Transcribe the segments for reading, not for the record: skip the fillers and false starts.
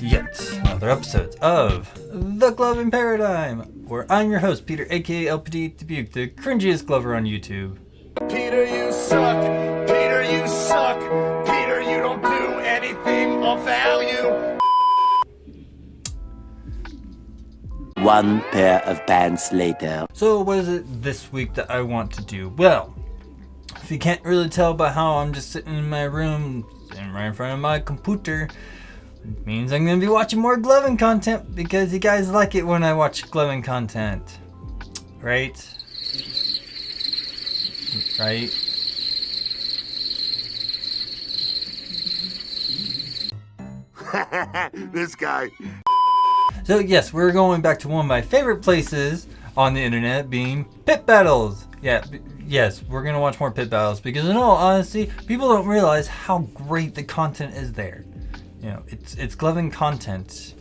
yet another episode of The Gloving Paradigm, where I'm your host, Peter, aka LPD Dubuque, the cringiest Glover on YouTube. Peter, you suck! Peter, you suck! Peter, you don't do anything of value! One pair of pants later. So what is it this week that I want to do? Well, if you can't really tell by how I'm just sitting in my room, sitting right in front of my computer, it means I'm going to be watching more Gloving content because you guys like it when I watch Gloving content. Right? Right? This guy. So yes, we're going back to one of my favorite places on the internet, being pit battles. Yes, we're going to watch more pit battles because in all honesty, people don't realize how great the content is there. You know, it's Gloving content.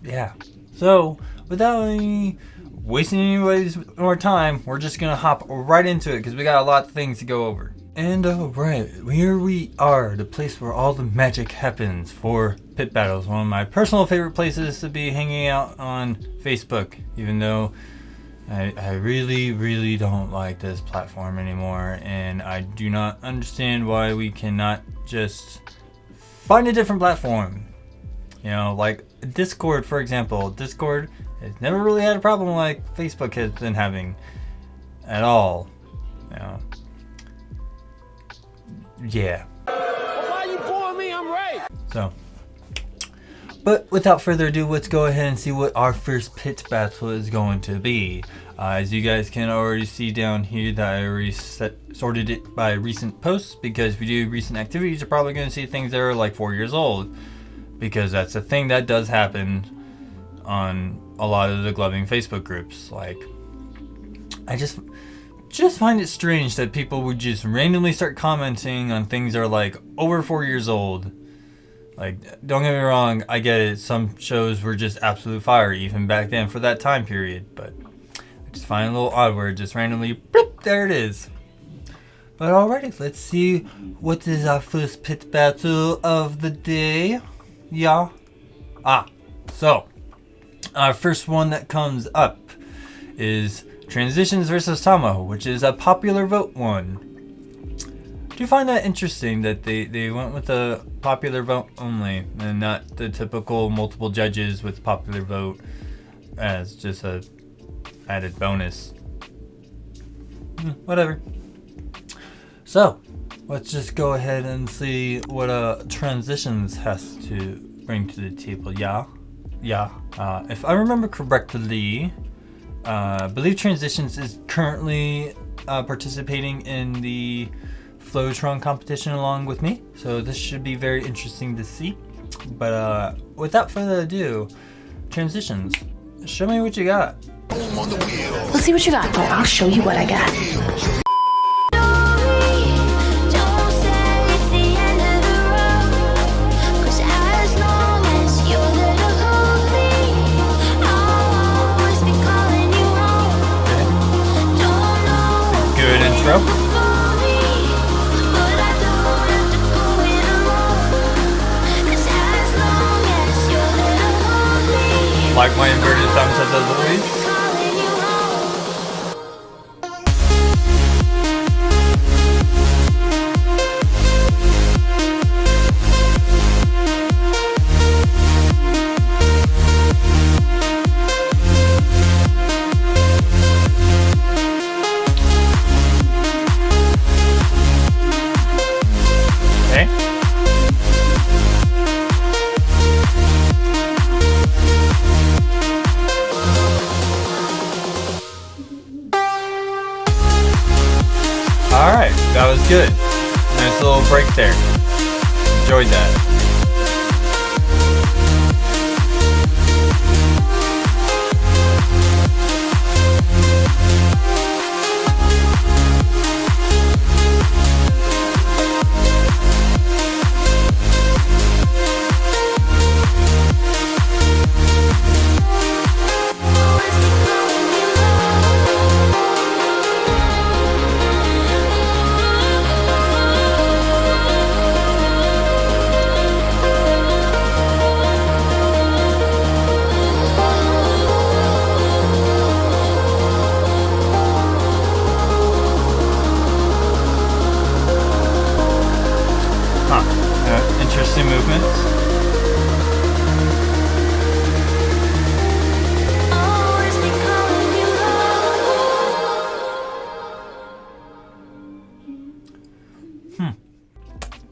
Yeah. So, without any wasting anybody's more time, we're just going to hop right into it because we got a lot of things to go over. And alright, here we are, the place where all the magic happens for pit battles. One of my personal favorite places to be hanging out on Facebook, even though I really don't like this platform anymore, and I do not understand why we cannot just find a different platform. You know, like Discord, for example. Discord has never really had a problem like Facebook has been having at all. You know. Yeah. Why you booing me? I'm right! So, but without further ado, let's go ahead and see what our first pit battle is going to be. As you guys can already see down here that I already sorted it by recent posts, because if you do recent activities, you're probably going to see things that are like 4 years old, because that's a thing that does happen on a lot of the Gloving Facebook groups. Like, I just find it strange that people would just randomly start commenting on things that are like over 4 years old. Like, don't get me wrong, I get it, some shows were just absolute fire even back then for that time period, but I just find it a little odd where it just randomly, bloop, there it is. But alrighty, let's see what is our first pit battle of the day. Yeah. So our first one that comes up is Transitions versus Tama, which is a popular vote one. Do you find that interesting that they went with a popular vote only and not the typical multiple judges with popular vote as just a added bonus? Whatever. So let's just go ahead and see what Transitions has to bring to the table. If I remember correctly, I believe Transitions is currently participating in the Flowtron competition along with me, so this should be very interesting to see. But without further ado, Transitions, show me what you got. Let's see what you got. Oh, I'll show you what I got. Good intro. Like my inverted thumbs as always. Alright, that was good. Nice little break there. Enjoyed that.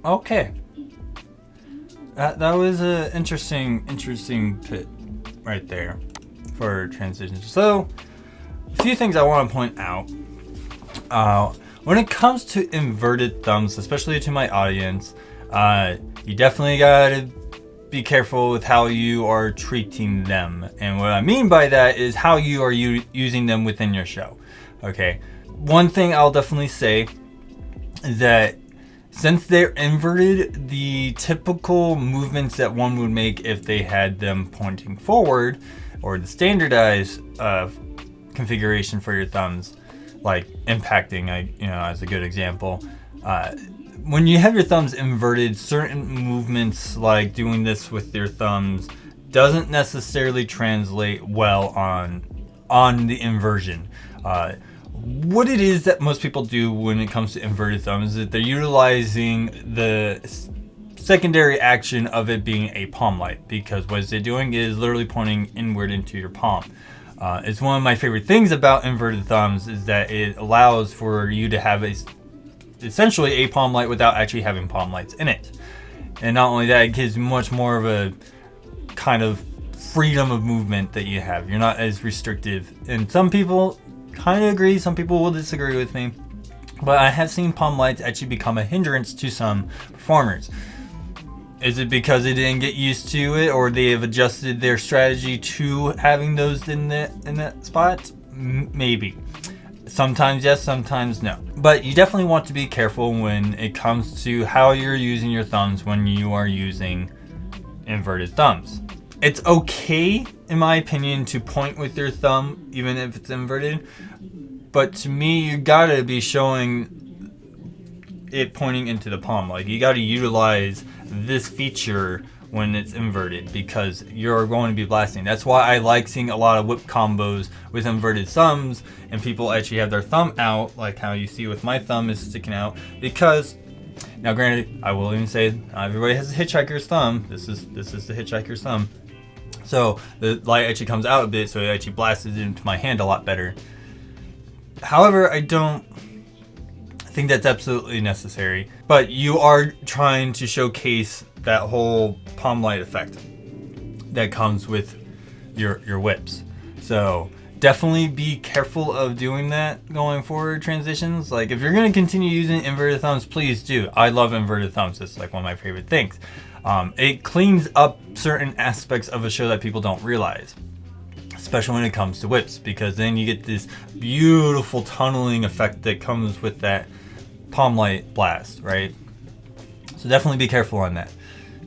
Okay. That was an interesting pit right there for transitions. So, a few things I want to point out. When it comes to inverted thumbs, especially to my audience, you definitely gotta be careful with how you are treating them. And what I mean by that is how you are using them within your show. Okay. One thing I'll definitely say is that since they're inverted, the typical movements that one would make if they had them pointing forward, or the standardized configuration for your thumbs, like impacting, as a good example. When you have your thumbs inverted, certain movements like doing this with your thumbs doesn't necessarily translate well on the inversion. What it is that most people do when it comes to inverted thumbs is that they're utilizing the secondary action of it being a palm light, because what they're doing is literally pointing inward into your palm. It's one of my favorite things about inverted thumbs is that it allows for you to have essentially a palm light without actually having palm lights in it. And not only that, it gives much more of a kind of freedom of movement that you have. You're not as restrictive. And some people kind of agree, some people will disagree with me, but I have seen palm lights actually become a hindrance to some performers. Is it because they didn't get used to it, or they have adjusted their strategy to having those in that spot? Maybe. Sometimes yes, sometimes no. But you definitely want to be careful when it comes to how you're using your thumbs when you are using inverted thumbs. It's okay, in my opinion, to point with your thumb even if it's inverted, but to me, you gotta be showing it pointing into the palm. Like, you gotta utilize this feature when it's inverted, because you're going to be blasting. That's why I like seeing a lot of whip combos with inverted thumbs, and people actually have their thumb out, like how you see with my thumb is sticking out. Because, now granted, I will even say not everybody has a hitchhiker's thumb. This is the hitchhiker's thumb. So the light actually comes out a bit, so it actually blasts it into my hand a lot better. However, I don't think that's absolutely necessary. But you are trying to showcase that whole palm light effect that comes with your whips. So definitely be careful of doing that going forward transitions. Like, if you're going to continue using inverted thumbs, please do. I love inverted thumbs. It's like one of my favorite things. It cleans up certain aspects of a show that people don't realize, especially when it comes to whips, because then you get this beautiful tunneling effect that comes with that palm light blast, right? So definitely be careful on that.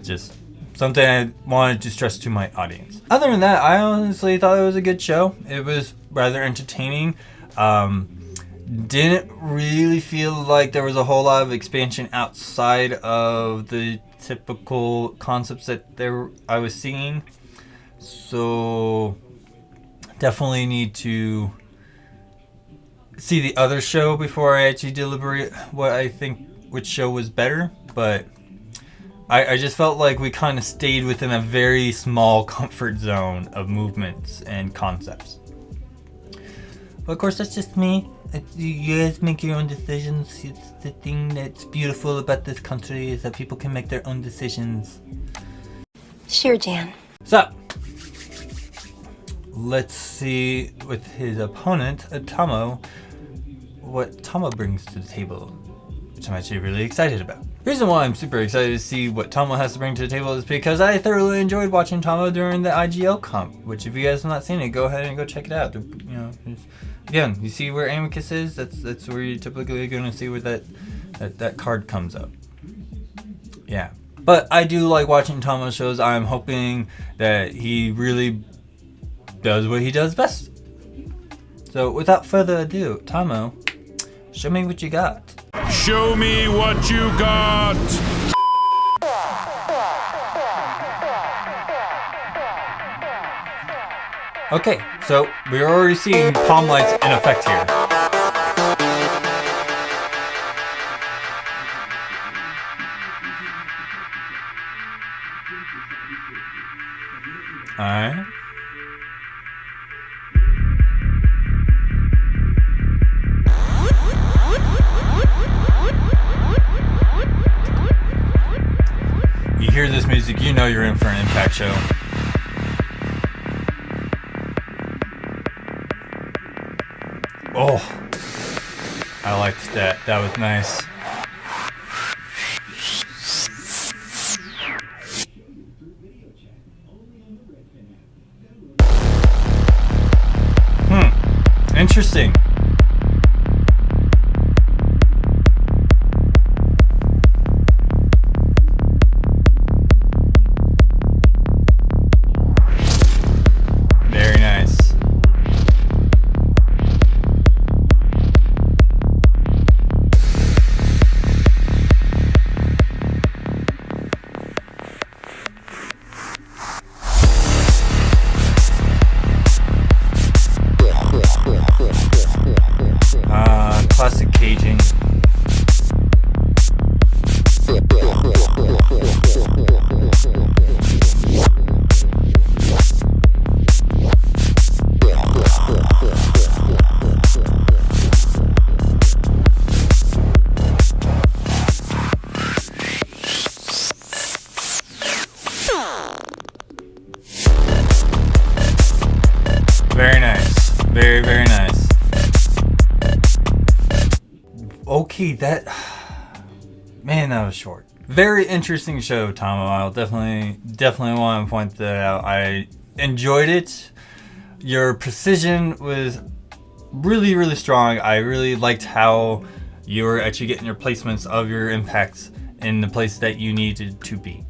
Just something I wanted to stress to my audience. Other than that, I honestly thought it was a good show. It was rather entertaining. Didn't really feel like there was a whole lot of expansion outside of the typical concepts that I was seeing. So definitely need to see the other show before I actually deliberate what I think which show was better. But I just felt like we kind of stayed within a very small comfort zone of movements and concepts. But of course, that's just me. You guys make your own decisions. It's the thing that's beautiful about this country, is that people can make their own decisions. Sure, Jan. So, let's see with his opponent, Tomo, what Tomo brings to the table, which I'm actually really excited about. The reason why I'm super excited to see what Tomo has to bring to the table is because I thoroughly enjoyed watching Tomo during the IGL comp, which if you guys have not seen it, go ahead and go check it out. Again, you see where Amicus is? That's where you're typically going to see where that card comes up. Yeah. But I do like watching Tomo shows. I'm hoping that he really does what he does best. So without further ado, Tomo, show me what you got. Show me what you got. Okay, so we're already seeing palm lights in effect here. Alright. know you're in for an Impact show. Oh, I liked that. That was nice. Interesting. Very nice. Classic caging. Very nice. Very, very nice. Okay, that... Man, that was short. Very interesting show, Tomo. I'll definitely want to point that out. I enjoyed it. Your precision was really, really strong. I really liked how you were actually getting your placements of your impacts in the place that you needed to be.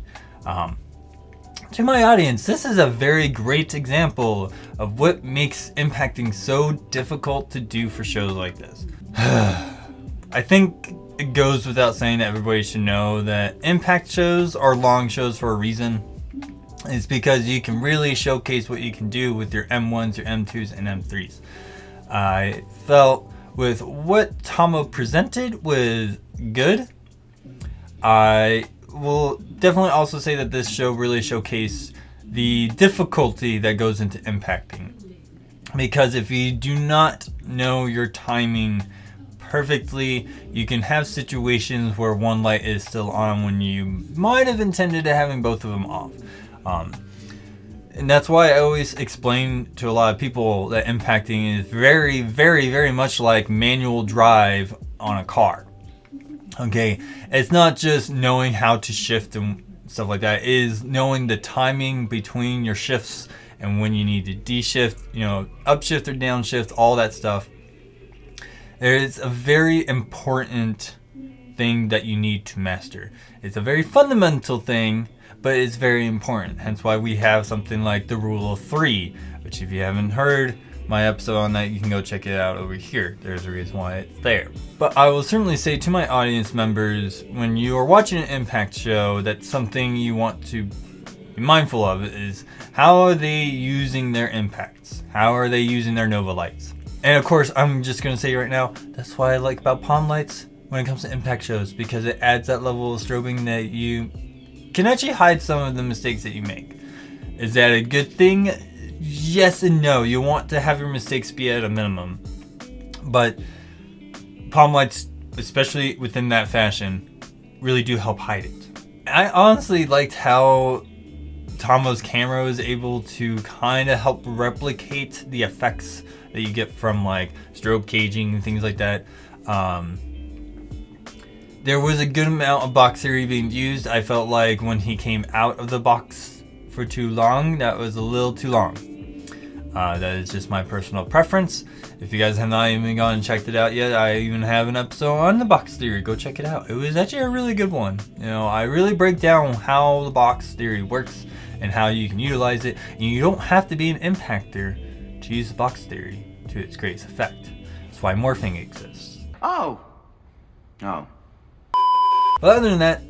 To my audience, this is a very great example of what makes impacting so difficult to do for shows like this. I think it goes without saying that everybody should know that impact shows are long shows for a reason. It's because you can really showcase what you can do with your M1s, your M2s, and M3s. I felt with what Tomo presented was good. I will definitely also say that this show really showcased the difficulty that goes into impacting. Because if you do not know your timing perfectly, you can have situations where one light is still on when you might have intended to having both of them off. And that's why I always explain to a lot of people that impacting is very, very, very much like manual drive on a car. Okay, it's not just knowing how to shift and stuff like that. It is knowing the timing between your shifts and when you need to de-shift, upshift or downshift, all that stuff. There is a very important thing that you need to master. It's a very fundamental thing, but it's very important. Hence why we have something like the Rule of 3, which if you haven't heard my episode on that, you can go check it out over here. There's a reason why it's there. But I will certainly say to my audience members, when you are watching an impact show, that's something you want to be mindful of is how are they using their impacts? How are they using their Nova lights? And of course, I'm just going to say right now, that's what I like about palm lights when it comes to impact shows, because it adds that level of strobing that you can actually hide some of the mistakes that you make. Is that a good thing? Yes and no. You want to have your mistakes be at a minimum. But palm lights, especially within that fashion, really do help hide it. I honestly liked how Tomo's camera was able to kind of help replicate the effects that you get from like strobe caging and things like that. There was a good amount of box theory being used. I felt like when he came out of the box for too long, that was a little too long. That is just my personal preference. If you guys have not even gone and checked it out yet, I even have an episode on the box theory. Go check it out. It was actually a really good one. I really break down how the box theory works and how you can utilize it. And you don't have to be an impactor to use the box theory to its greatest effect. That's why morphing exists. Oh. But other than that,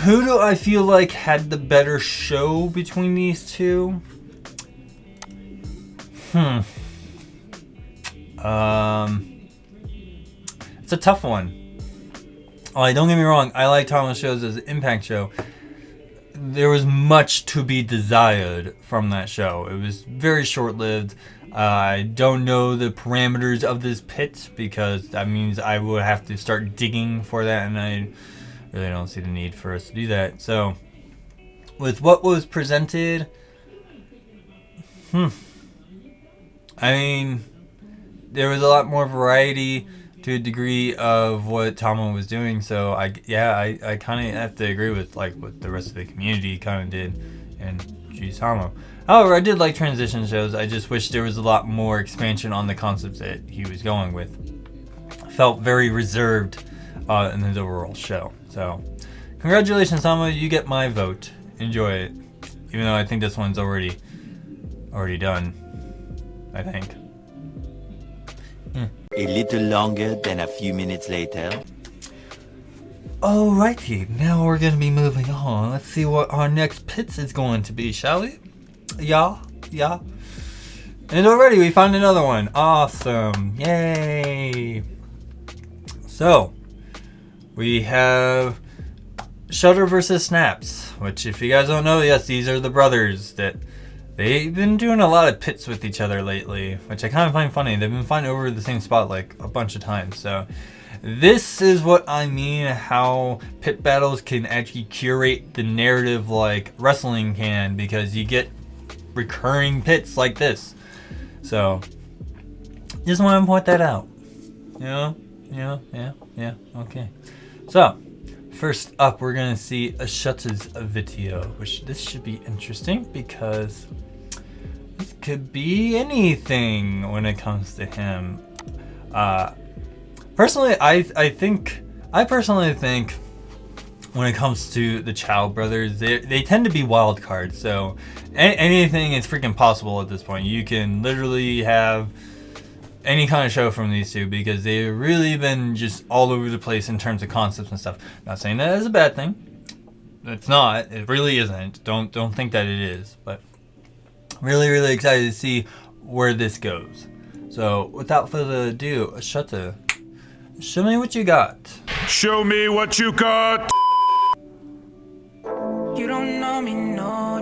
who do I feel like had the better show between these two? It's a tough one. Don't get me wrong, I like Tomo's shows as an impact show. There was much to be desired from that show. It was very short-lived. I don't know the parameters of this pit because that means I would have to start digging for that, and I really don't see the need for us to do that. So with what was presented, I mean, there was a lot more variety to a degree of what Tama was doing. So I kind of have to agree with like what the rest of the community kind of did and Juice Tama. However, I did like transition shows. I just wish there was a lot more expansion on the concepts that he was going with. Felt very reserved in his overall show. So, congratulations, Tama. You get my vote. Enjoy it. Even though I think this one's already done. I think. A little longer than a few minutes later. Alrighty, now we're gonna be moving on. Let's see what our next pits is going to be, shall we? Yeah. And already we found another one. Awesome. Yay. So, we have Shudder versus Snaps, which if you guys don't know, yes, these are the brothers that they've been doing a lot of pits with each other lately, which I kind of find funny. They've been fighting over the same spot like a bunch of times. So this is what I mean, how pit battles can actually curate the narrative like wrestling can, because you get recurring pits like this. So just want to point that out. Yeah. Okay. So first up, we're gonna see a Shutter's video, which this should be interesting because this could be anything when it comes to him. Personally, I personally think when it comes to the Chow brothers, they tend to be wild cards. So anything is freaking possible at this point. You can literally have any kind of show from these two because they've really been just all over the place in terms of concepts and stuff. Not saying that is a bad thing. It's not. It really isn't. Don't think that it is. But really excited to see where this goes. So without further ado, Shutter, show me what you got. Show me what you got. You don't know me, no,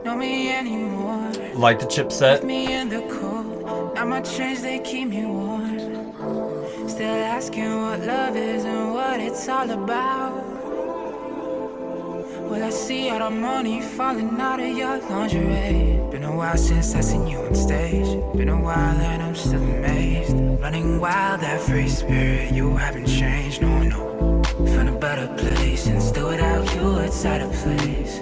know me anymore. Like the chipset. Me in the cold, not my chains, they keep me warm. Still asking what love is and what it's all about. Well, I see all the money falling out of your lingerie. Been a while since I seen you on stage. Been a while and I'm still amazed. Running wild, that free spirit, you haven't changed, no. Found a better place and still without you, it's out of place.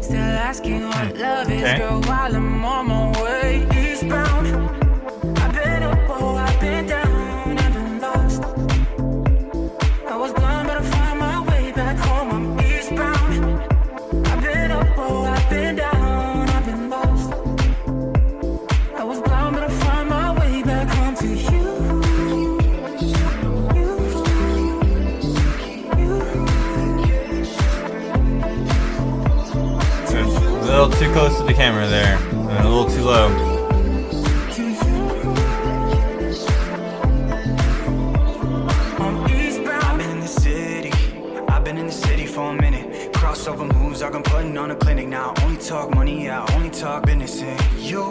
Still asking what love is, girl, while I'm on my way eastbound. I've been up, oh, I've been down, I've been lost. I was blind, but I found my way back home, I'm eastbound. I've been up, oh, I've been down, I've been lost. I was blind, but I found my way back home to you. A little too close to the camera there, and a little too low. I've been in the city for a minute. Crossover moves, I've been putting on a clinic now. Only talk money, I only talk business, and you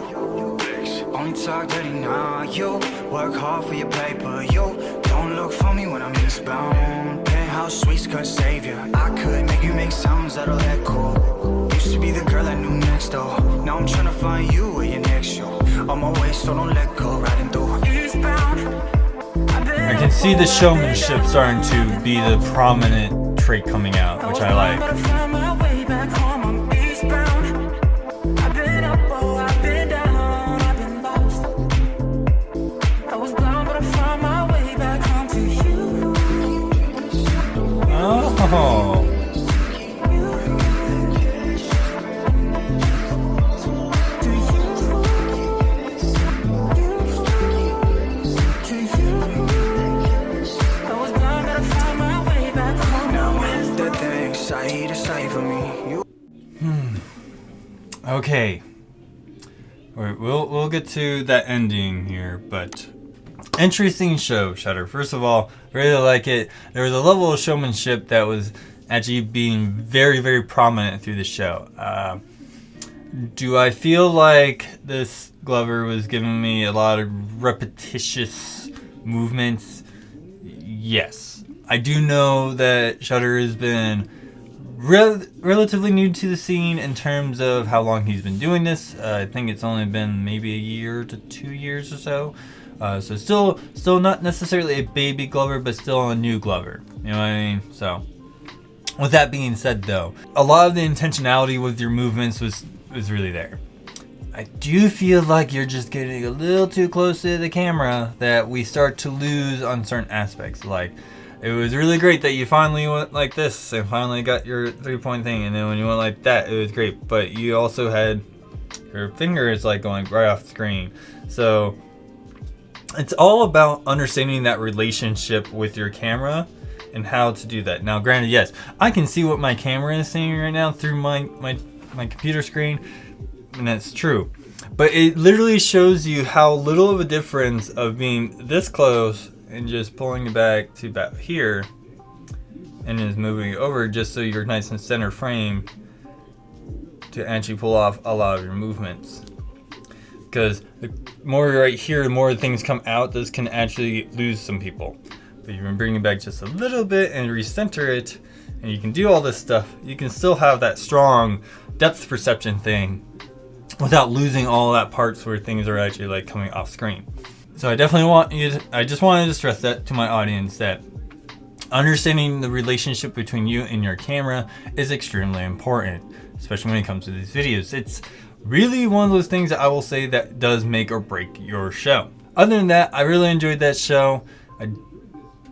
only talk dirty now. You work hard for your paper. You don't look for me when I'm eastbound. Penthouse suites could save you. I could make you make sounds that'll echo. Used to be the girl I knew next door. Now I'm trying to find you at your next show. On my way, so don't let go. Riding through eastbound. I can see the showmanship starting to be the prominent trait coming out, which I like. Oh. Okay. We'll get to that ending here, but interesting show, Shutter. First of all, really like it. There was a level of showmanship that was actually being very prominent through the show. Do I feel like this Glover was giving me a lot of repetitious movements? Yes. I do know that Shutter has been relatively new to the scene in terms of how long he's been doing this. I think it's only been maybe a year to 2 years or so. So still not necessarily a baby Glover, but still a new Glover. You know what I mean? So with that being said, though, a lot of the intentionality with your movements was really there. I do feel like you're just getting a little too close to the camera that we start to lose on certain aspects. Like, it was really great that you finally went like this and finally got your 3-point thing, and then when you went like that, it was great. But you also had your fingers like going right off the screen. So it's all about understanding that relationship with your camera and how to do that. Now, granted, yes, I can see what my camera is seeing right now through my computer screen, and that's true. But it literally shows you how little of a difference of being this close and just pulling it back to about here and just moving it over just so you're nice and center frame to actually pull off a lot of your movements. Because the more you're right here, the more things come out. This can actually lose some people. But you can bring it back just a little bit and recenter it, and you can do all this stuff. You can still have that strong depth perception thing without losing all that parts where things are actually like coming off screen. So I definitely I just wanted to stress that to my audience, that understanding the relationship between you and your camera is extremely important, especially when it comes to these videos. It's really one of those things that I will say that does make or break your show. Other than that, I really enjoyed that show. I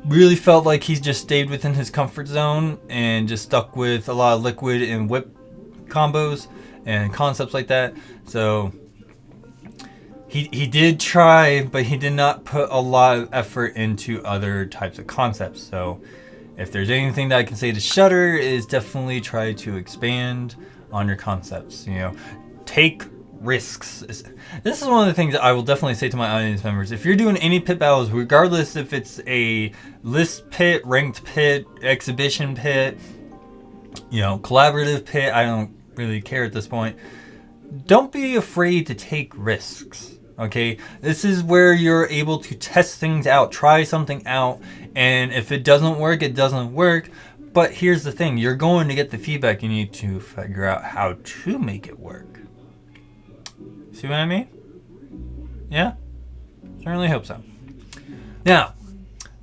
really felt like he just stayed within his comfort zone and just stuck with a lot of liquid and whip combos and concepts like that. So he did try, but he did not put a lot of effort into other types of concepts. So if there's anything that I can say to Shudder, is definitely try to expand on your concepts. You know, take risks. This is one of the things that I will definitely say to my audience members. If you're doing any pit battles, regardless if it's a list pit, ranked pit, exhibition pit, you know, collaborative pit, I don't really care at this point. Don't be afraid to take risks. Okay, this is where you're able to test things out, try something out, and if it doesn't work, it doesn't work. But here's the thing, you're going to get the feedback. You need to figure out how to make it work. See what I mean? Yeah? Certainly hope so. Now,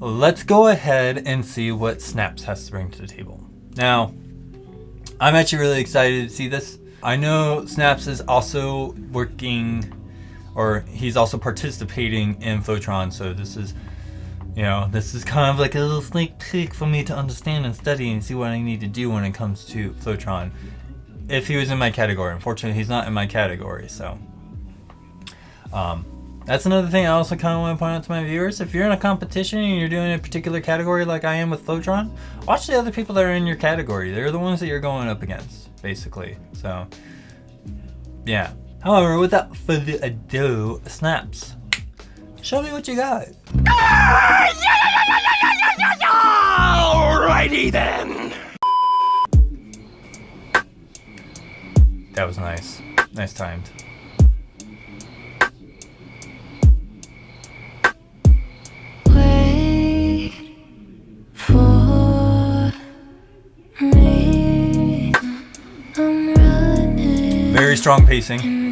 let's go ahead and see what Snaps has to bring to the table. Now, I'm actually really excited to see this. I know Snaps is also working, or he's also participating in Flowtron, so this is, you know, this is kind of like a little sneak peek for me to understand and study and see what I need to do when it comes to Flowtron. If he was in my category. Unfortunately, he's not in my category, so that's another thing I also kind of want to point out to my viewers. If you're in a competition and you're doing a particular category like I am with Flowtron, watch the other people that are in your category. They're the ones that you're going up against, basically. So, yeah. However, without further ado, Snaps, show me what you got. Alrighty then. That was nice. Nice timed. Wait for me. I'm running. Very strong pacing.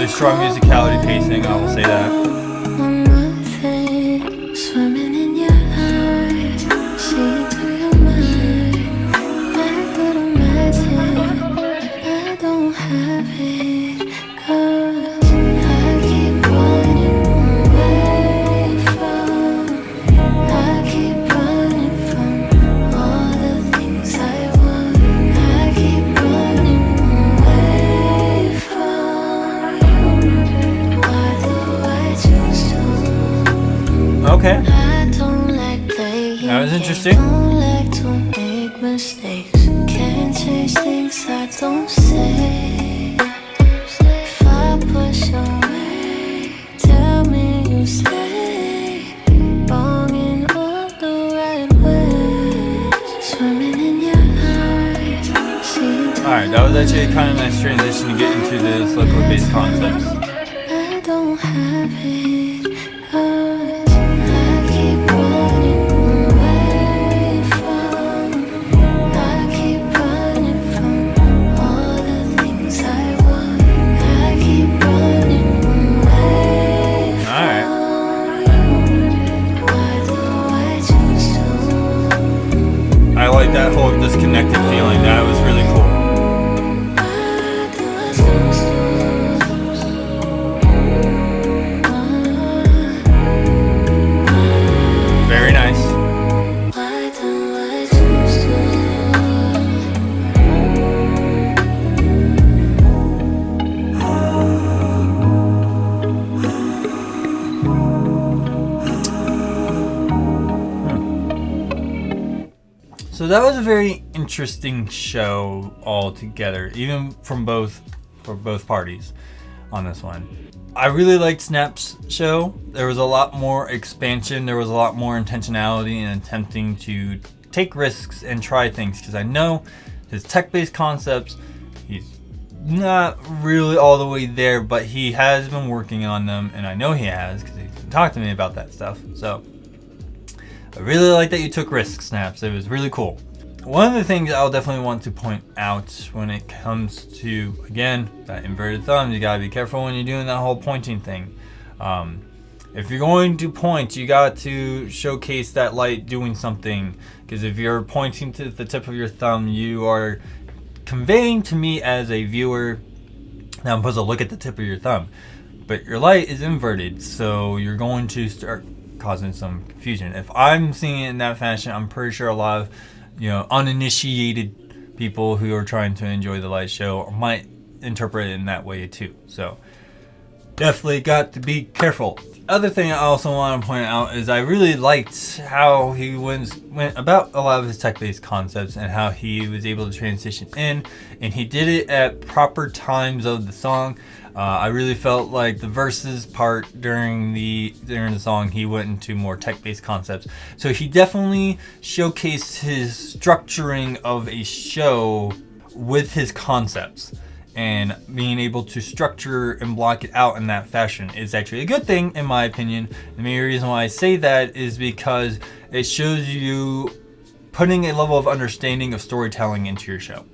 Strong musicality pacing, I will say that. Swimming in your eyes, see through your mind. I could imagine if I don't have it, 'cause I keep running away from. I keep running from all the things I want. I keep running away from you. Why do I choose to? Okay. I don't like playing That was games. interesting. Don't like to make mistakes. Can't change things I don't say. If I push away, tell me you stay. Wrong in all the right ways. Swimming in your eyes. See through Alright, that was actually kind of a nice transition to get into the slow chord bass concepts. I don't have it, 'cause I keep running away from all the things I want. I keep running away Alright. Why do I choose to? I like that whole disconnected feeling. That was really cool. Why do I choose to? Very nice. Why do I choose to? So that was a very interesting show altogether, even from both parties on this one. I really liked Snap's show. There was a lot more expansion. There was a lot more intentionality in attempting to take risks and try things, because I know his tech-based concepts, he's not really all the way there, but he has been working on them, and I know he has because he's talked to me about that stuff. So I really like that you took risks, Snaps. It was really cool. One of the things I'll definitely want to point out when it comes to, again, that inverted thumb, you gotta be careful when you're doing that whole pointing thing. If you're going to point, you got to showcase that light doing something, because if you're pointing to the tip of your thumb, you are conveying to me as a viewer that I'm supposed to look at the tip of your thumb, but your light is inverted, so you're going to start causing some confusion. If I'm seeing it in that fashion, I'm pretty sure a lot of uninitiated people who are trying to enjoy the light show might interpret it in that way too. So definitely got to be careful. Other thing I also want to point out is I really liked how he went about a lot of his tech-based concepts and how he was able to transition in, and he did it at proper times of the song. I really felt like the verses part during the song, he went into more tech-based concepts. So he definitely showcased his structuring of a show with his concepts. And being able to structure and block it out in that fashion is actually a good thing, in my opinion. The main reason why I say that is because it shows you putting a level of understanding of storytelling into your show.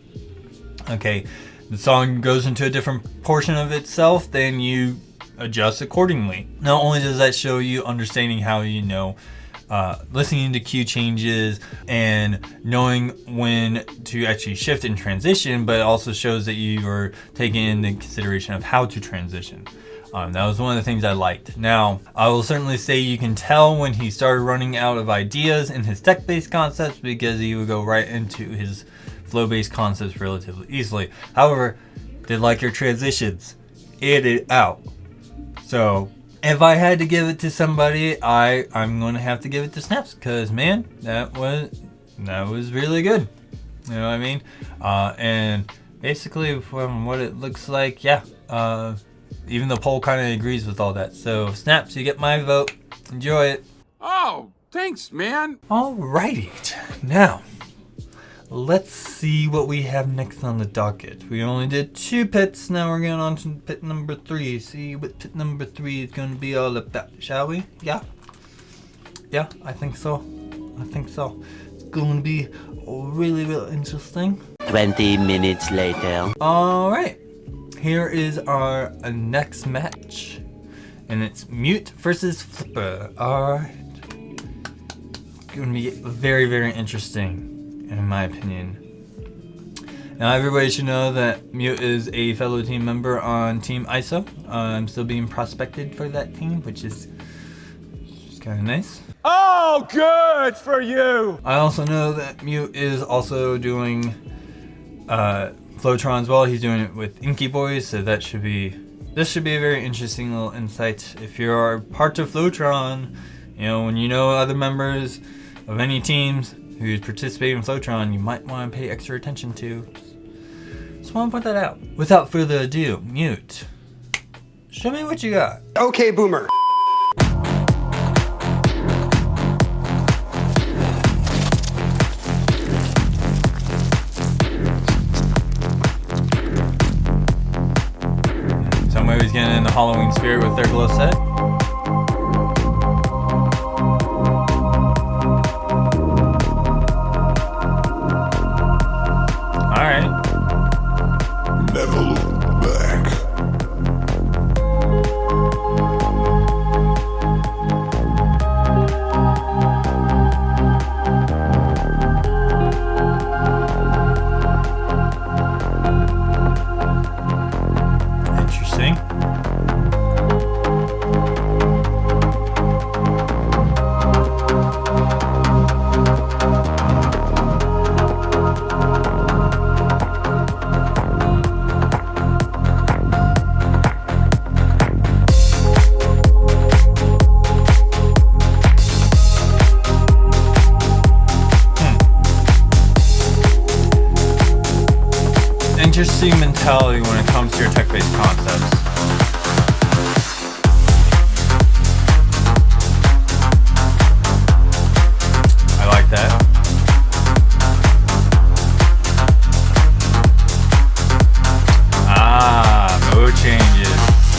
Okay, the song goes into a different portion of itself, then you adjust accordingly. Not only does that show you understanding how listening to cue changes and knowing when to actually shift and transition, but it also shows that you are taking into consideration of how to transition. That was one of the things I liked. Now, I will certainly say you can tell when he started running out of ideas in his tech-based concepts, because he would go right into his flow-based concepts relatively easily. However, did like your transitions. It out. So if I had to give it to somebody, I'm going to have to give it to Snaps, because man, that was really good. You know what I mean? And basically from what it looks like, yeah, even the poll kind of agrees with all that. So Snaps, you get my vote. Enjoy it. Oh, thanks, man. Alrighty, now let's see what we have next on the docket. We only did 2 pits, now we're going on to pit number 3. See what pit number 3 is going to be all about, shall we? Yeah, I think so. It's going to be really interesting. 20 minutes later. Alright, here is our next match, and it's Mute versus Flipper. Alright, it's going to be very interesting, in my opinion. Now everybody should know that Mute is a fellow team member on Team ISO. I'm still being prospected for that team, which is kind of nice. Oh, good for you. I also know that Mute is also doing Flowtron as well. He's doing it with Inky Boys, so this should be a very interesting little insight. If you're part of Flowtron, when you know other members of any teams who's participating in Flowtron, you might want to pay extra attention to. Just want to point that out. Without further ado, Mute, show me what you got. Okay, Boomer. the Halloween spirit with their glow set. Alright. Never look back. Interesting. Interesting mentality when it comes to your tech-based concepts. I like that. Mode changes.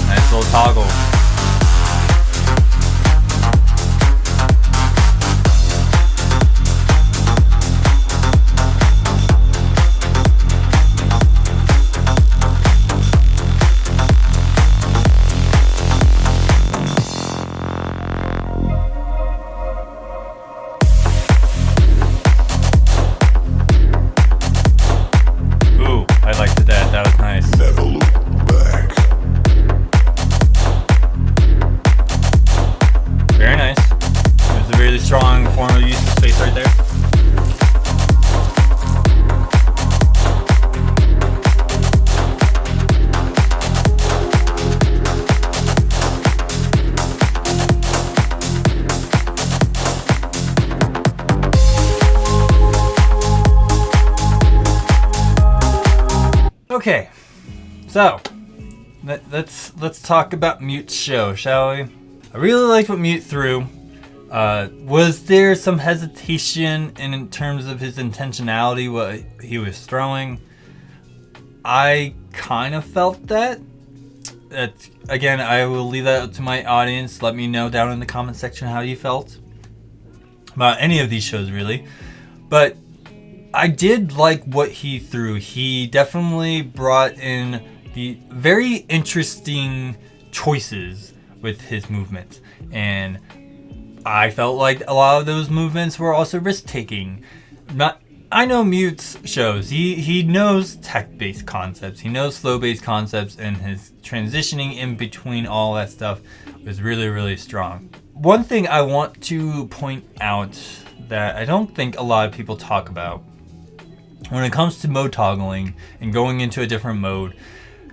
Nice little toggle. Ooh, I liked that. That was nice. Never look back. Very nice. There's a really strong form of use of space right there. Okay, so let's talk about Mute's show, shall we? I really liked what Mute threw. Was there some hesitation in terms of his intentionality, what he was throwing? I kind of felt that. Again, I will leave that up to my audience. Let me know down in the comment section how you felt about any of these shows, really. But I did like what he threw. He definitely brought in the very interesting choices with his movements. And I felt like a lot of those movements were also risk-taking. I know Mute's shows. He knows tech-based concepts. He knows flow-based concepts, and his transitioning in between all that stuff was really, really strong. One thing I want to point out that I don't think a lot of people talk about when it comes to mode toggling and going into a different mode,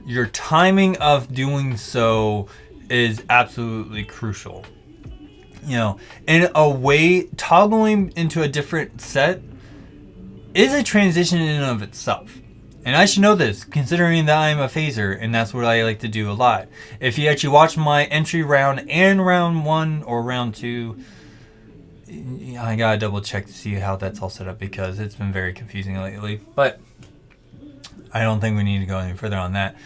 your timing of doing so is absolutely crucial. You know, in a way, toggling into a different set is a transition in and of itself. And I should know this, considering that I'm a phaser, and that's what I like to do a lot. If you actually watch my entry round and round 1 or round 2, I gotta double check to see how that's all set up because it's been very confusing lately. But I don't think we need to go any further on that.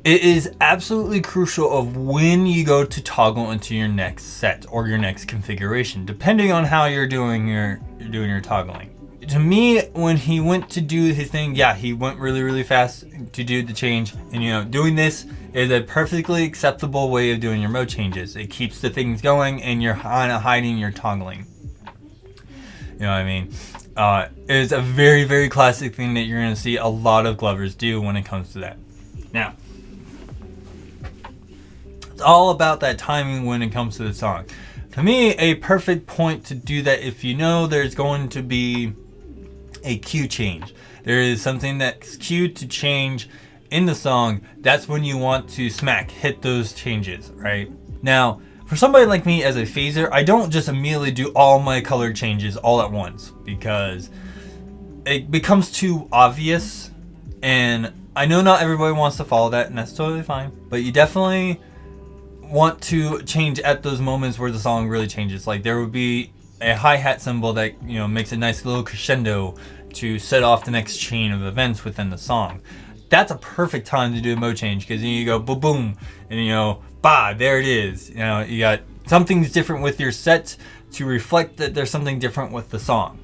It is absolutely crucial of when you go to toggle into your next set or your next configuration, depending on how you're doing your toggling. To me, when he went to do his thing, yeah, he went really, really fast to do the change. And, you know, doing this is a perfectly acceptable way of doing your mode changes. It keeps the things going and you're kind of hiding your toggling. You know what I mean? It's a very, very classic thing that you're going to see a lot of glovers do when it comes to that. Now, it's all about that timing when it comes to the song. To me, a perfect point to do that, if you know there's going to be a cue change, there is something that's cued to change in the song, that's when you want to hit those changes, right? Now, for somebody like me as a phaser, I don't just immediately do all my color changes all at once because it becomes too obvious, and I know not everybody wants to follow that, and that's totally fine, but you definitely want to change at those moments where the song really changes. Like there would be a hi-hat symbol that, you know, makes a nice little crescendo to set off the next chain of events within the song. that's a perfect time to do a mode change, because then you go boom, boom, and you know, bah, there it is. You know, you got something's different with your set to reflect that there's something different with the song.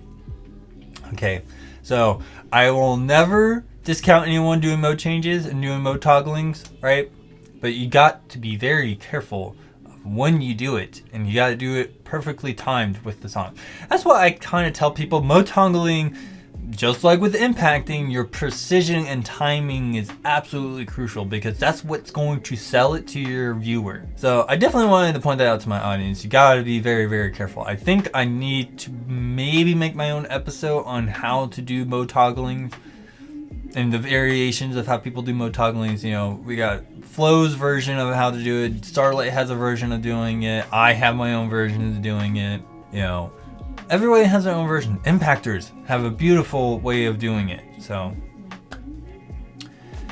Okay, so I will never discount anyone doing mode changes and doing mode togglings, right? But you got to be very careful of when you do it, and you got to do it perfectly timed with the song. That's why I kind of tell people mode toggling, just like with impacting, your precision and timing is absolutely crucial, because that's what's going to sell it to your viewer. So I definitely wanted to point that out to my audience. You gotta be very, very careful. I think I need to maybe make my own episode on how to do mode toggling and the variations of how people do mode togglings. You know, we got Flo's version of how to do it. Starlight has a version of doing it. I have my own version of doing it. You know, everybody has their own version. Impactors have a beautiful way of doing it. So,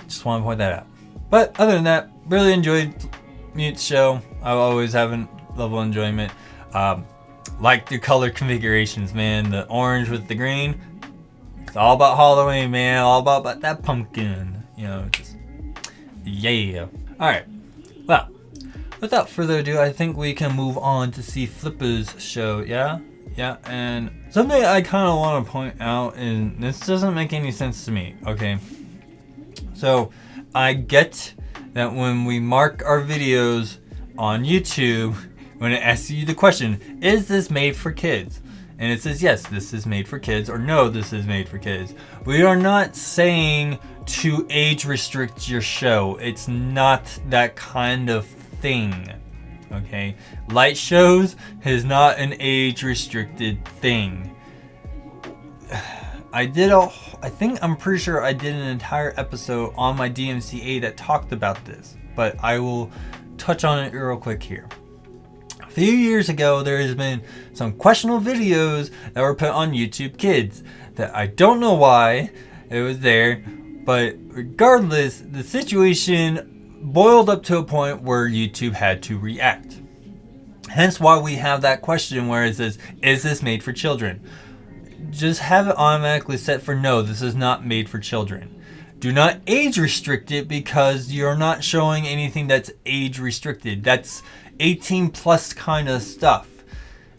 just want to point that out. But other than that, really enjoyed Mute's show. I always have a level of enjoyment. Like the color configurations, man. The orange with the green. It's all about Halloween, man. All about that pumpkin. You know, just yeah. All right. Well, without further ado, I think we can move on to see Flipper's show. Yeah. And something I kind of want to point out, and this doesn't make any sense to me. Okay. So I get that when we mark our videos on YouTube, when it asks you the question, is this made for kids? And it says, yes, this is made for kids, or no, this is made for kids. We are not saying to age restrict your show. It's not that kind of thing. Okay? Light shows is not an age restricted thing. I'm pretty sure I did an entire episode on my DMCA that talked about this, but I will touch on it real quick here. A few years ago, there has been some questionable videos that were put on YouTube Kids that I don't know why it was there, but regardless, the situation boiled up to a point where YouTube had to react. Hence why we have that question where it says, is this made for children? Just have it automatically set for no, this is not made for children. Do not age restrict it, because you're not showing anything that's age restricted. That's 18 plus kind of stuff.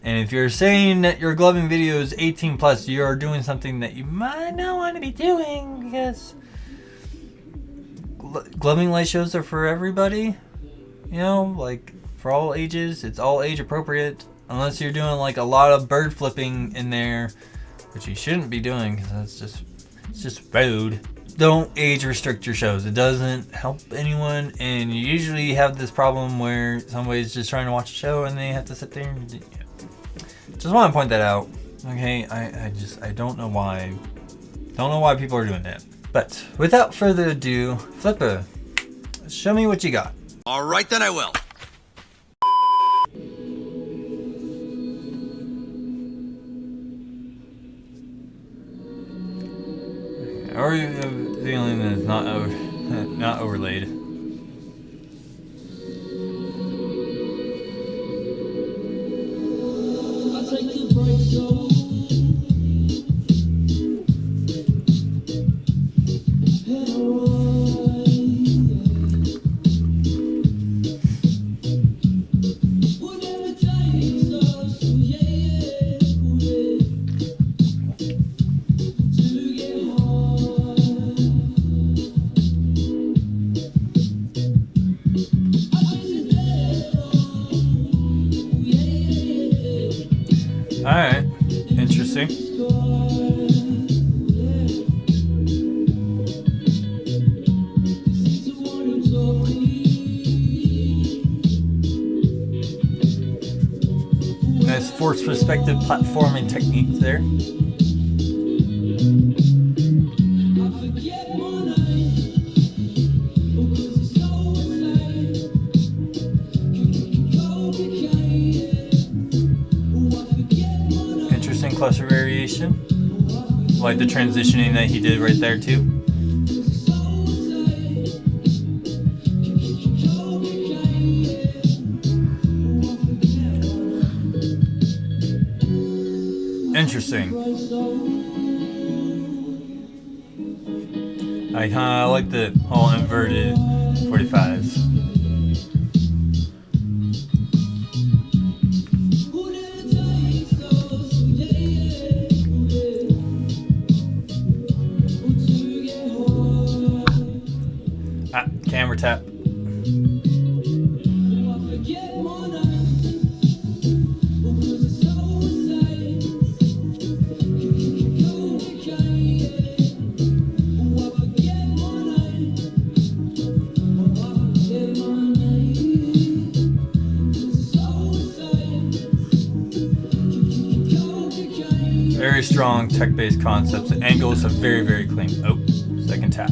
And if you're saying that your gloving video is 18 plus, you're doing something that you might not want to be doing, because gloving light shows are for everybody. You know, like for all ages. It's all age appropriate, unless you're doing like a lot of bird flipping in there, which you shouldn't be doing, because it's just rude. Don't age restrict your shows. It doesn't help anyone, and you usually have this problem where somebody's just trying to watch a show and they have to sit there and just want to point that out. Okay, I don't know why people are doing that. But without further ado, Flipper, show me what you got. All right, then I will. Or you have a feeling that it's not overlaid. Alright, interesting. Nice forced perspective platforming techniques there. Cluster variation, like the transitioning that he did right there too. Interesting. I kind of like the whole inverted 45s. Camera tap. Very strong tech-based concepts. The angles are very, very clean. Oh, second tap.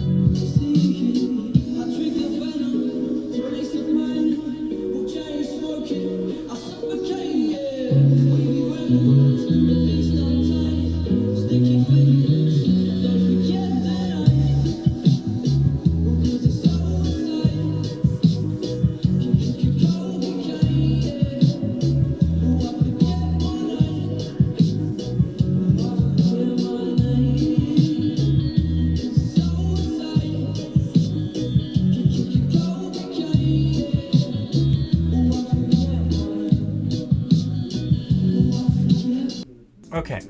Okay,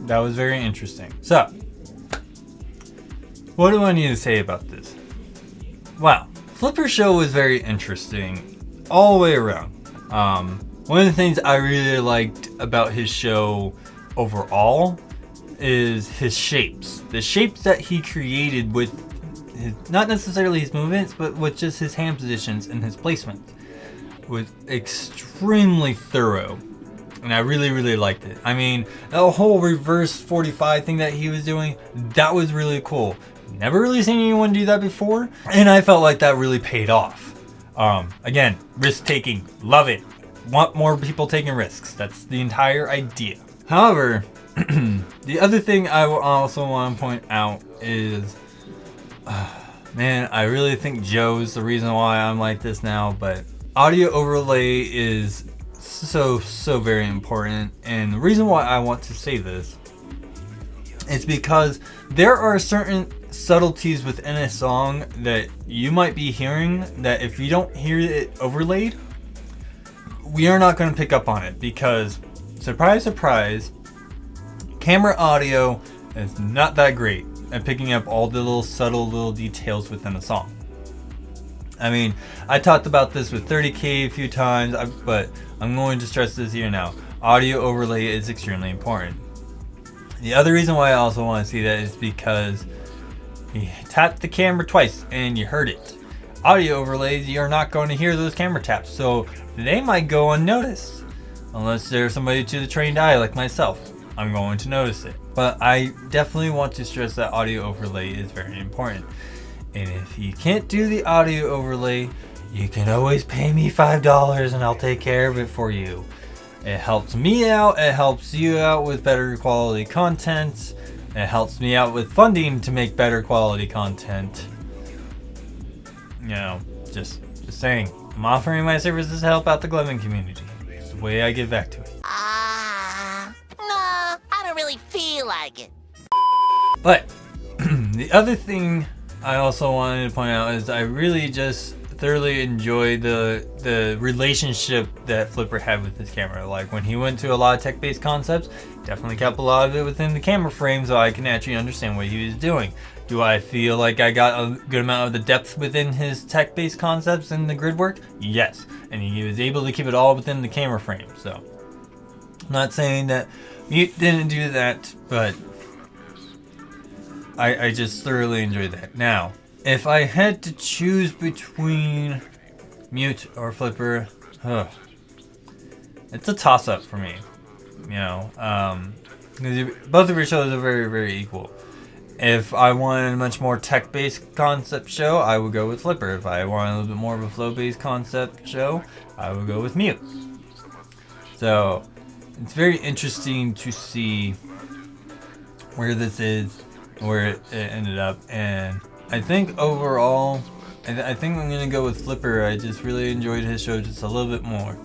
that was very interesting. So, what do I need to say about this? Wow, Flipper's show was very interesting all the way around. One of the things I really liked about his show overall is his shapes. The shapes that he created with his, not necessarily his movements, but with just his hand positions and his placement, was extremely thorough. And I really, really liked it. I mean, the whole reverse 45 thing that he was doing, that was really cool. Never really seen anyone do that before. And I felt like that really paid off. Again, risk taking. Love it. Want more people taking risks. That's the entire idea. However, the other thing I also want to point out is, man, I really think Joe's the reason why I'm like this now, but audio overlay is so very important. And the reason why I want to say this is because there are certain subtleties within a song that you might be hearing that if you don't hear it overlaid, we are not going to pick up on it, because surprise, surprise, camera audio is not that great at picking up all the little subtle little details within a song. I mean, I talked about this with 30K a few times, but I'm going to stress this here now. Audio overlay is extremely important. The other reason why I also want to see that is because you tapped the camera twice and you heard it. Audio overlays, you're not going to hear those camera taps, so they might go unnoticed. Unless there's somebody to the trained eye like myself, I'm going to notice it. But I definitely want to stress that audio overlay is very important. And if you can't do the audio overlay, you can always pay me $5 and I'll take care of it for you. It helps me out, it helps you out with better quality content, it helps me out with funding to make better quality content. You know, just saying. I'm offering my services to help out the Gloving community. It's the way I give back to it. No, I don't really feel like it. But the other thing I also wanted to point out is I really just thoroughly enjoyed the relationship that Flipper had with his camera. Like when he went to a lot of tech-based concepts, definitely kept a lot of it within the camera frame so I can actually understand what he was doing. Do I feel like I got a good amount of the depth within his tech-based concepts and the grid work? Yes. And he was able to keep it all within the camera frame. So I'm not saying that Mute didn't do that, but I just thoroughly enjoyed that. Now, if I had to choose between Mute or Flipper, it's a toss-up for me. You know, both of your shows are very, very equal. If I wanted a much more tech-based concept show, I would go with Flipper. If I wanted a little bit more of a flow-based concept show, I would go with Mute. So, it's very interesting to see where this is, where it ended up, and I think overall, I think I'm gonna go with Flipper. I just really enjoyed his show just a little bit more.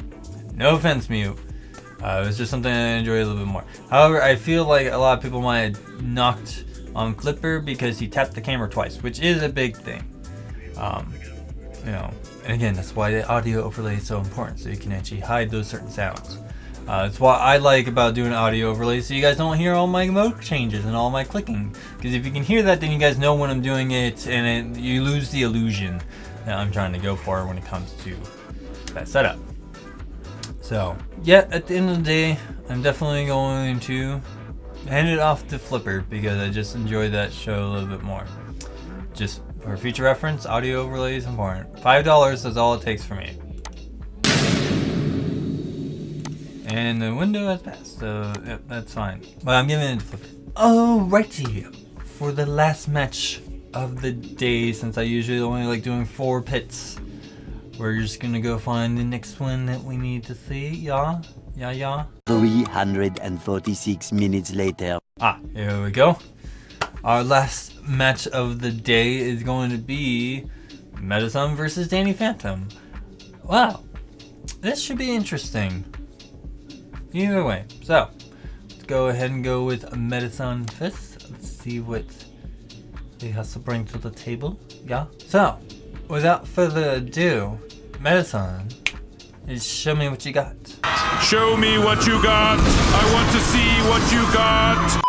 No offense, Mute. It was just something I enjoyed a little bit more. However, I feel like a lot of people might have knocked on Flipper because he tapped the camera twice, which is a big thing. You know, and again, that's why the audio overlay is so important, so you can actually hide those certain sounds. That's what I like about doing audio overlays, so you guys don't hear all my mode changes and all my clicking. Because if you can hear that, then you guys know when I'm doing it, and you lose the illusion that I'm trying to go for when it comes to that setup. So, yeah, at the end of the day, I'm definitely going to hand it off to Flipper because I just enjoy that show a little bit more. Just for future reference, audio overlay is important. $5 is all it takes for me. And the window has passed, so yep, that's fine. But I'm giving it to Flipper. Alrighty, for the last match of the day, since I usually only like doing 4 pits, we're just gonna go find the next one that we need to see. Yeah. 346 minutes later. Here we go. Our last match of the day is going to be Mettasun versus Danny Phantom. Wow, this should be interesting. Either way, so let's go ahead and go with Mettasun first. Let's see what he has to bring to the table. Yeah. So, without further ado, Mettasun, show me what you got. Show me what you got. I want to see what you got.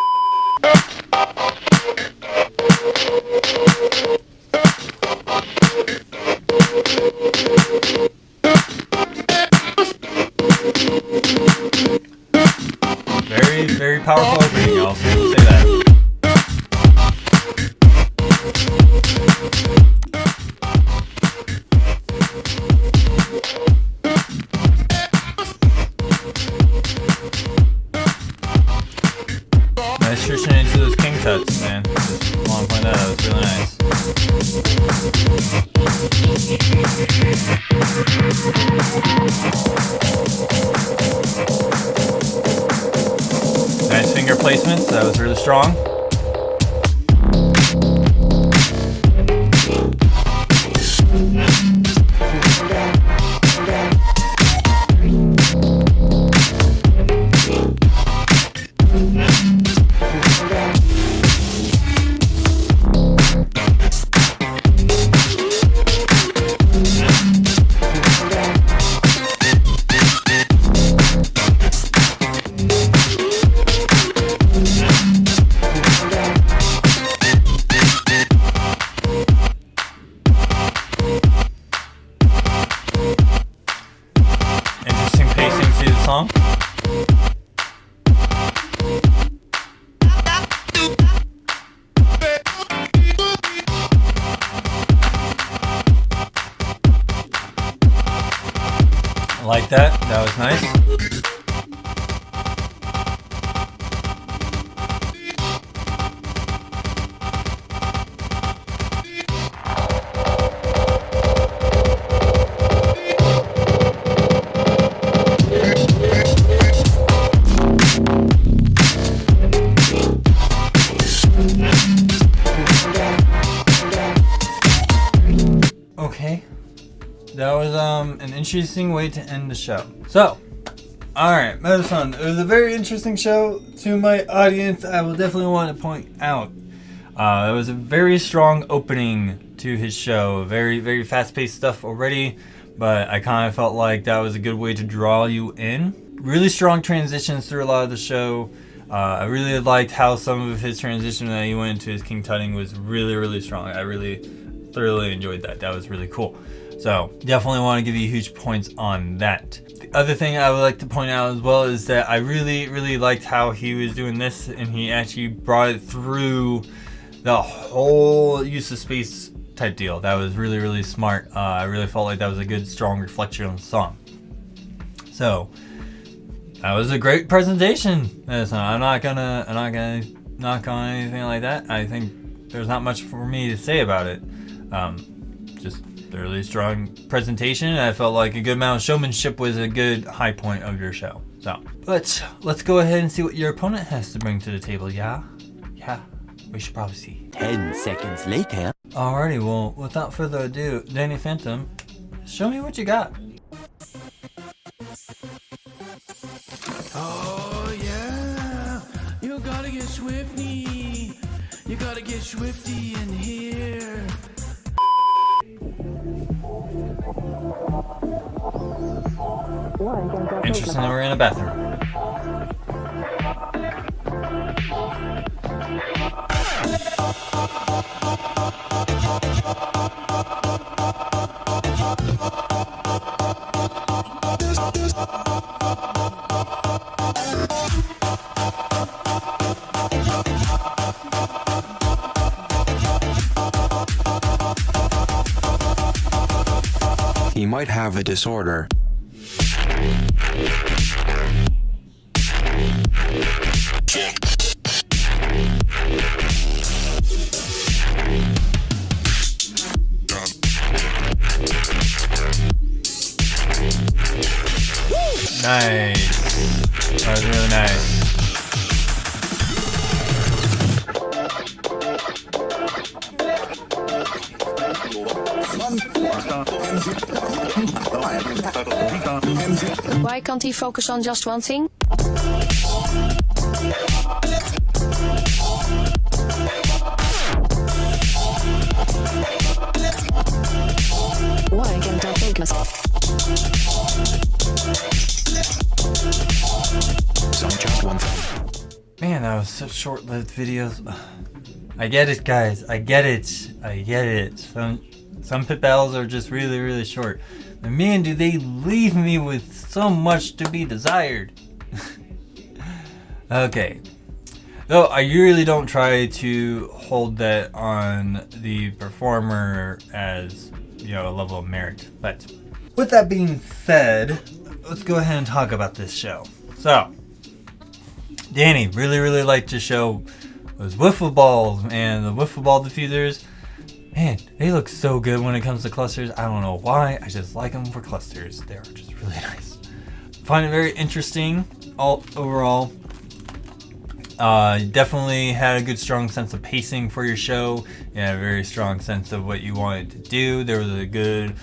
Very, very powerful opening, I'll say that. Nice switching into those king tuts, man. Just want to point that out, it's really nice. Nice finger placements, that was really strong. Interesting pacing to the song. I like that. That was nice. Okay. That was an interesting way to end the show. So, alright, Mettasun, it was a very interesting show. To my audience, I will definitely want to point out it was a very strong opening to his show. Very, very fast-paced stuff already, but I kind of felt like that was a good way to draw you in. Really strong transitions through a lot of the show. I really liked how some of his transition that he went into his king tutting was really, really strong. I really thoroughly enjoyed that. That was really cool. So definitely want to give you huge points on that. The other thing I would like to point out as well is that I really, really liked how he was doing this, and he actually brought it through the whole use of space type deal. That was really, really smart. I really felt like that was a good, strong reflection on the song. So that was a great presentation. I'm not gonna knock on anything like that. I think there's not much for me to say about it. Just a really strong presentation, and I felt like a good amount of showmanship was a good high point of your show. So let's go ahead and see what your opponent has to bring to the table. Yeah, we should probably see. 10 seconds later. Alrighty, well, without further ado, Danny Phantom, show me what you got. Oh yeah, you gotta get swifty. You gotta get swifty in here. Interesting that we're in a bathroom. He might have a disorder. Nice. That was really nice. Why can't he focus on just one thing? Why can't I focus? Man, that was such short-lived videos. I get it, guys. I get it. I get it. Some pit battles are just really, really short. But man, do they leave me with so much to be desired. Okay. Though I really don't try to hold that on the performer as, you know, a level of merit. But with that being said, let's go ahead and talk about this show. So, Danny really liked the show. Those wiffle balls, man, the wiffle ball diffusers. Man, they look so good when it comes to clusters. I don't know why. I just like them for clusters. They're just really nice. Find it very interesting overall. Definitely had a good strong sense of pacing for your show. You had a very strong sense of what you wanted to do. There was a good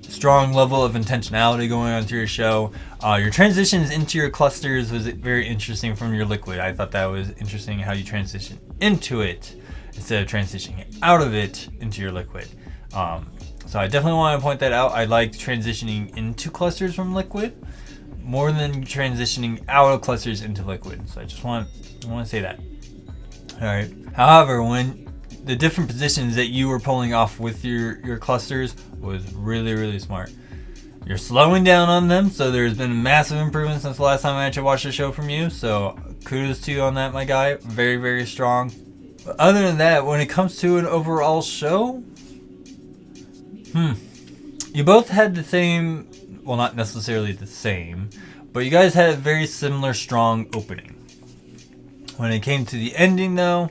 strong level of intentionality going on through your show. Your transitions into your clusters was very interesting from your liquid. I thought that was interesting how you transition into it instead of transitioning out of it into your liquid. So I definitely want to point that out. I like transitioning into clusters from liquid more than transitioning out of clusters into liquid. So I just want to say that. All right. However, when the different positions that you were pulling off with your clusters was really smart. You're slowing down on them, so there's been massive improvement since the last time I actually watched a show from you. So kudos to you on that, my guy. Very strong. But other than that, when it comes to an overall show, you both had the same, well, not necessarily the same, but you guys had a very similar strong opening. When it came to the ending, though,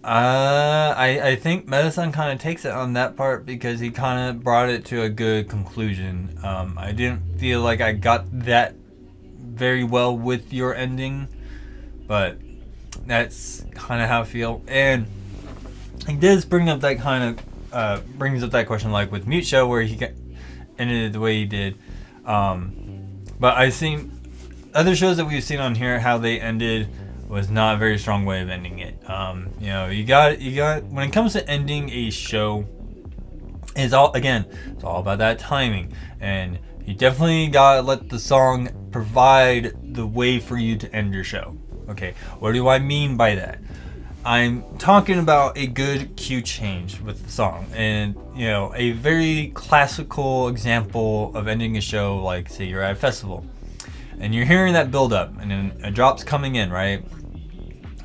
I think Medicine kind of takes it on that part because he kind of brought it to a good conclusion. I didn't feel like I got that very well with your ending, but that's kind of how I feel. And he does bring up that kind of brings up that question, like with Mute Show, where he ended it the way he did. But I've seen other shows that we've seen on here, how they ended was not a very strong way of ending it. You know, you got when it comes to ending a show, it's all about that timing, and you definitely gotta let the song provide the way for you to end your show. Okay, what do I mean by that? I'm talking about a good cue change with the song, and you know, a very classical example of ending a show, like say you're at a festival and you're hearing that build up and then a drop's coming in, right?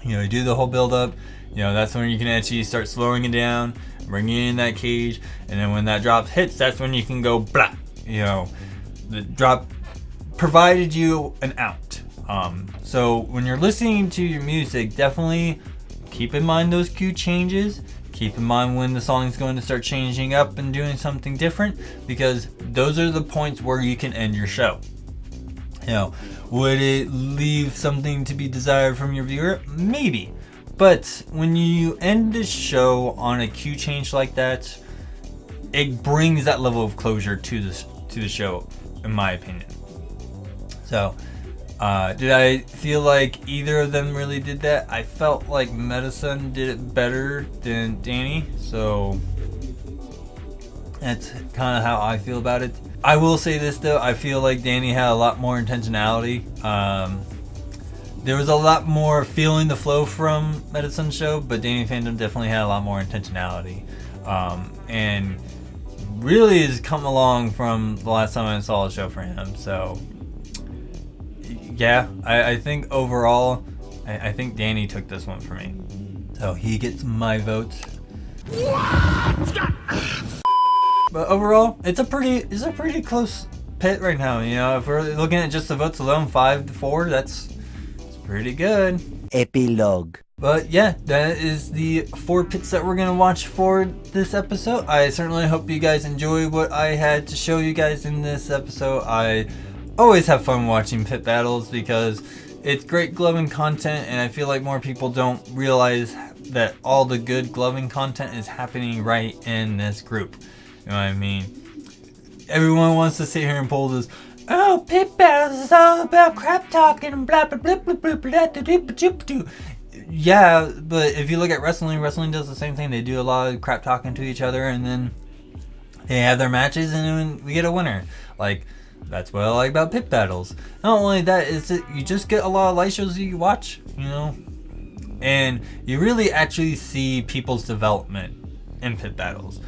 You know, you do the whole build up, you know, that's when you can actually start slowing it down, bringing it in that cage, and then when that drop hits, that's when you can go blah. You know, the drop provided you an out. So when you're listening to your music, definitely keep in mind those cue changes. Keep in mind when the song is going to start changing up and doing something different, because those are the points where you can end your show. You know, would it leave something to be desired from your viewer? Maybe. But when you end the show on a cue change like that, it brings that level of closure to the show, in my opinion. So, Did I feel like either of them really did that? I felt like Medicine did it better than Danny, so that's kind of how I feel about it. I will say this though, I feel like Danny had a lot more intentionality. There was a lot more feeling the flow from Medicine Show, but Danny Phantom definitely had a lot more intentionality. And really has come along from the last time I saw a show for him. So yeah, I think overall, I think Danny took this one for me. So he gets my vote. But overall, it's a pretty close pit right now. You know, if we're looking at just the votes alone, 5-4, that's pretty good. Epilogue. But yeah, that is the 4 pits that we're gonna watch for this episode. I certainly hope you guys enjoy what I had to show you guys in this episode. I always have fun watching pit battles because it's great gloving content, and I feel like more people don't realize that all the good gloving content is happening right in this group. You know what I mean? Everyone wants to sit here and pull this, oh, pit battles is all about crap talking and blah blah blah blah blah blah blah blah blah. Yeah, but if you look at wrestling does the same thing. They do a lot of crap talking to each other, and then they have their matches, and then we get a winner. Like, that's what I like about pit battles. Not only that, is it you just get a lot of light shows you watch, you know, and you really actually see people's development in pit battles,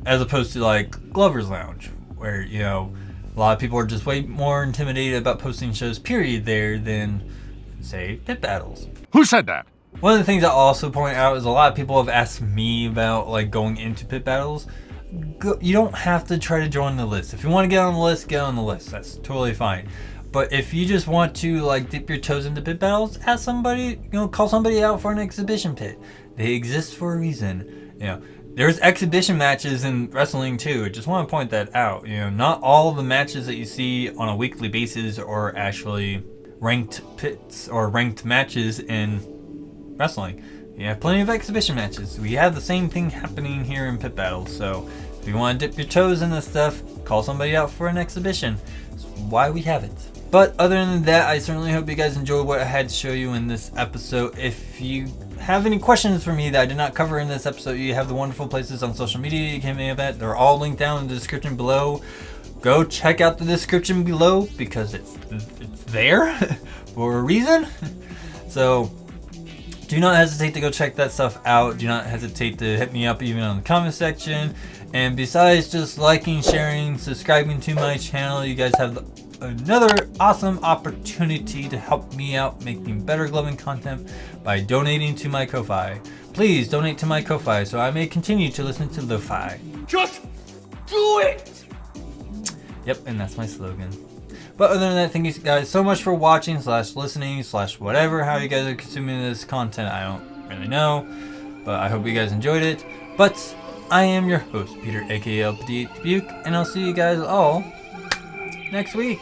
as opposed to like Glover's Lounge, where, you know, a lot of people are just way more intimidated about posting shows period there than, say, pit battles. Who said that? One of the things I'll also point out is a lot of people have asked me about like going into pit battles. You don't have to try to join the list. If you want to get on the list, get on the list. That's totally fine. But if you just want to like dip your toes into pit battles, ask somebody, you know, call somebody out for an exhibition pit. They exist for a reason. You know, there's exhibition matches in wrestling too. I just want to point that out. You know, not all of the matches that you see on a weekly basis are actually ranked pits or ranked matches in wrestling. You have plenty of exhibition matches. We have the same thing happening here in pit battles. So if you want to dip your toes in this stuff, call somebody out for an exhibition. That's why we have it. But other than that, I certainly hope you guys enjoyed what I had to show you in this episode. If you have any questions for me that I did not cover in this episode, you have the wonderful places on social media you can make that. They're all linked down in the description below. Go check out the description below because it's there for a reason. So do not hesitate to go check that stuff out. Do not hesitate to hit me up even on the comment section. And besides just liking, sharing, subscribing to my channel, you guys have another awesome opportunity to help me out making better gloving content by donating to my Ko-Fi. Please donate to my Ko-Fi so I may continue to listen to Lo-Fi. Just do it! Yep, and that's my slogan. But other than that, thank you guys so much for watching / listening / whatever, how you guys are consuming this content. I don't really know, but I hope you guys enjoyed it. But I am your host, Peter, aka LPD8 Dubuque, and I'll see you guys all next week.